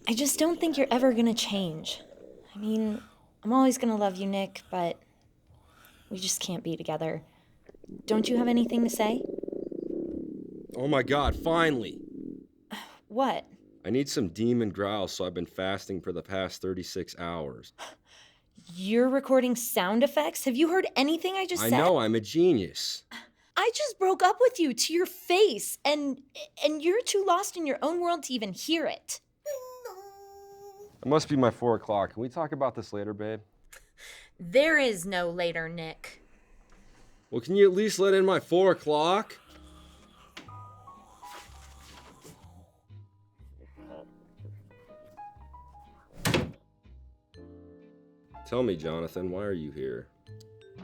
I just don't think you're ever gonna change. I mean, I'm always gonna love you, Nick, but we just can't be together. Don't you have anything to say? Oh my God, finally! What? I need some demon growls, so I've been fasting for the past 36 hours. You're recording sound effects? Have you heard anything I just said? I know, I'm a genius. I just broke up with you to your face, and you're too lost in your own world to even hear it. It must be my 4 o'clock. Can we talk about this later, babe? There is no later, Nick. Well, can you at least let in my 4 o'clock? Tell me, Jonathan, why are you here?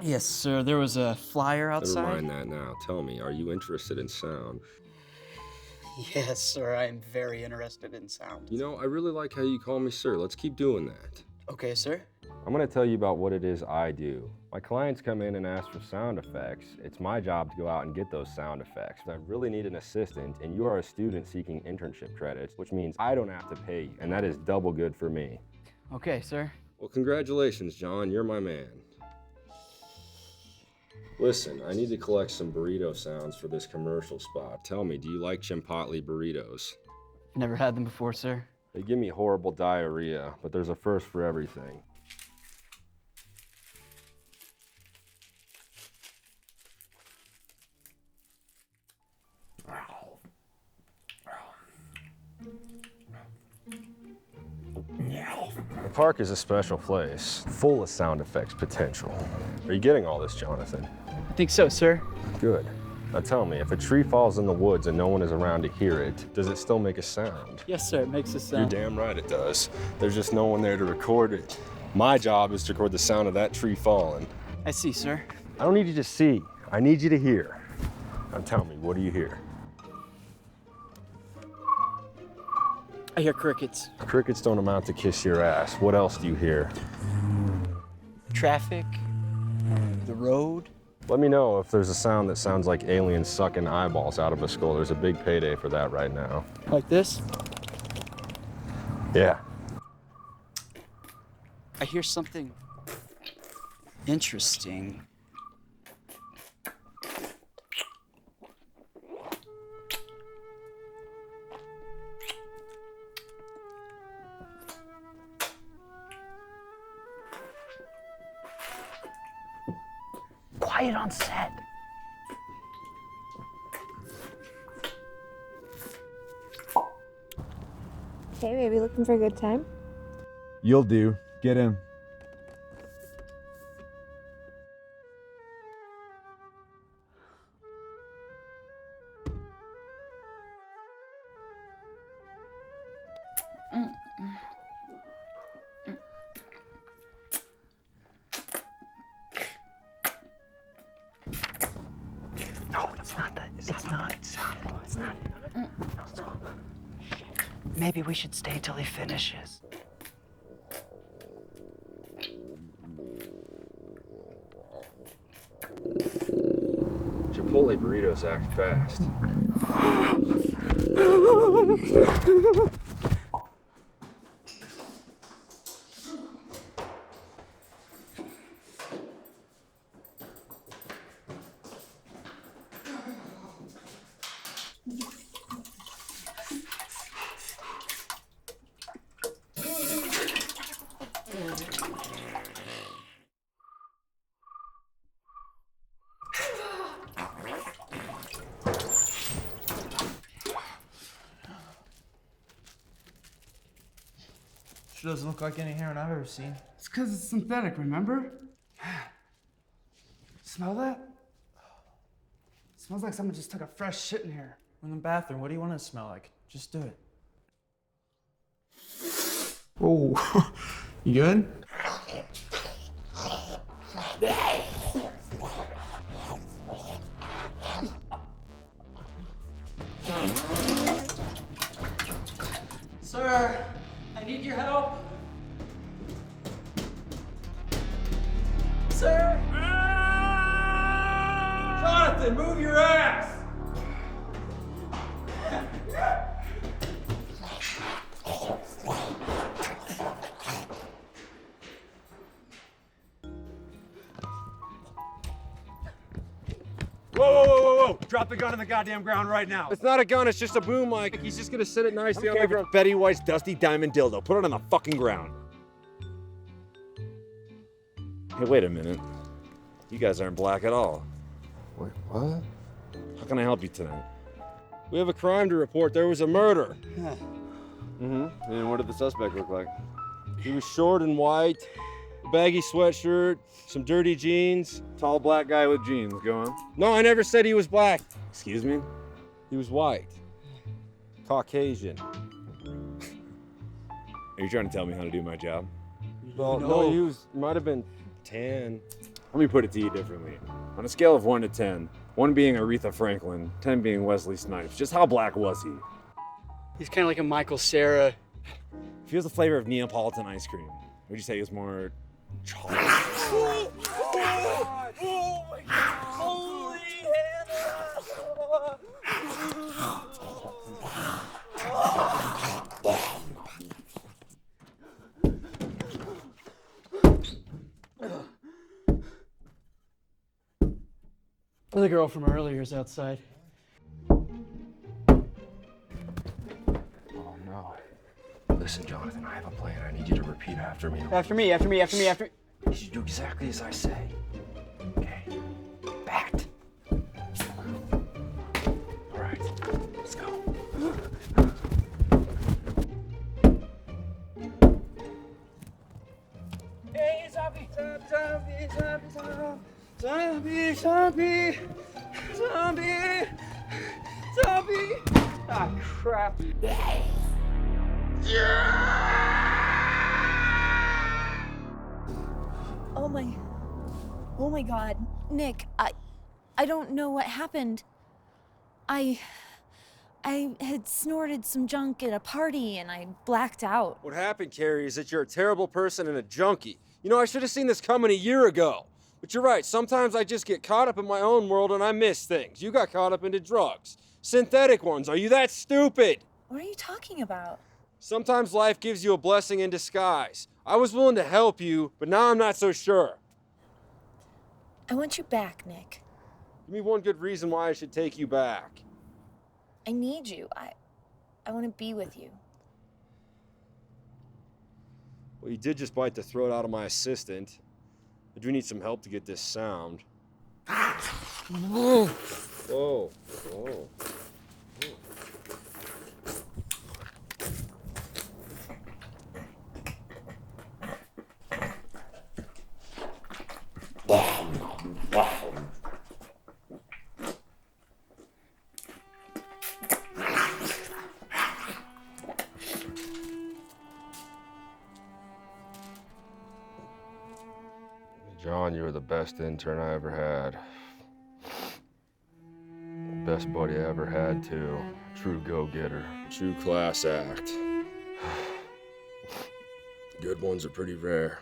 Yes, sir. There was a flyer outside. Never mind that now. Tell me, are you interested in sound? Yes, sir. I am very interested in sound. You know, I really like how you call me sir. Let's keep doing that. Okay, sir. I'm going to tell you about what it is I do. My clients come in and ask for sound effects. It's my job to go out and get those sound effects. I really need an assistant, and you are a student seeking internship credits, which means I don't have to pay you, and that is double good for me. Okay, sir. Well, congratulations, John. You're my man. Listen, I need to collect some burrito sounds for this commercial spot. Tell me, do you like Chipotle burritos? Never had them before, sir. They give me horrible diarrhea, but there's a first for everything. The park is a special place, full of sound effects potential. Are you getting all this, Jonathan? I think so, sir. Good. Now tell me, if a tree falls in the woods and no one is around to hear it, does it still make a sound? Yes, sir. It makes a sound. You're damn right it does. There's just no one there to record it. My job is to record the sound of that tree falling. I see, sir. I don't need you to see. I need you to hear. Now tell me, what do you hear? I hear crickets. Crickets don't amount to kiss your ass. What else do you hear? Traffic. The road. Let me know if there's a sound that sounds like aliens sucking eyeballs out of a skull. There's a big payday for that right now. Like this? Yeah. I hear something interesting. Quiet on set. Hey, baby, looking for a good time? You'll do. Get in. No, it's not that. It's not. It's not. Maybe we should stay till he finishes. Chipotle burritos act fast. Sure doesn't look like any heron I've ever seen. It's because it's synthetic, remember? Smell that? It smells like someone just took a fresh shit in here. We're in the bathroom. What do you want it to smell like? Just do it. Oh, you good? Sir, I need your help. Sir! Jonathan, move your ass! drop the gun on the goddamn ground right now. It's not a gun, it's just a boom mic. He's just gonna sit it nicely on the ground. Betty White's dusty diamond dildo. Put it on the fucking ground. Hey, wait a minute. You guys aren't black at all. Wait, what? How can I help you tonight? We have a crime to report. There was a murder. Mm-hmm. And what did the suspect look like? He was short and white, a baggy sweatshirt, some dirty jeans. Tall black guy with jeans. Go on. No, I never said he was black. Excuse me? He was white. Caucasian. Are you trying to tell me how to do my job? Well, no, he might have been tan. Let me put it to you differently. On a scale of 1 to 10, 1 being Aretha Franklin, 10 being Wesley Snipes, just how black was he? He's kind of like a Michael Cera. If he was the flavor of Neapolitan ice cream, would you say he was more chocolate? Oh my God! Holy The girl from earlier is outside. Oh no. Listen, Jonathan, I have a plan. I need you to repeat after me. After me. You should do exactly as I say. Okay. Bat. All right, let's go. Hey, zombie! Zombie! Ah, crap. Oh my God. Nick, I don't know what happened. I had snorted some junk at a party and I blacked out. What happened, Carrie, is that you're a terrible person and a junkie. You know, I should have seen this coming a year ago. But you're right, sometimes I just get caught up in my own world and I miss things. You got caught up into drugs. Synthetic ones. Are you that stupid? What are you talking about? Sometimes life gives you a blessing in disguise. I was willing to help you, but now I'm not so sure. I want you back, Nick. Give me one good reason why I should take you back. I need you. I want to be with you. Well, you did just bite the throat out of my assistant. I do need some help to get this sound. Whoa. Whoa. John, you were the best intern I ever had. Best buddy I ever had, too. True go-getter. True class act. Good ones are pretty rare.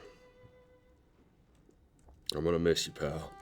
I'm gonna miss you, pal.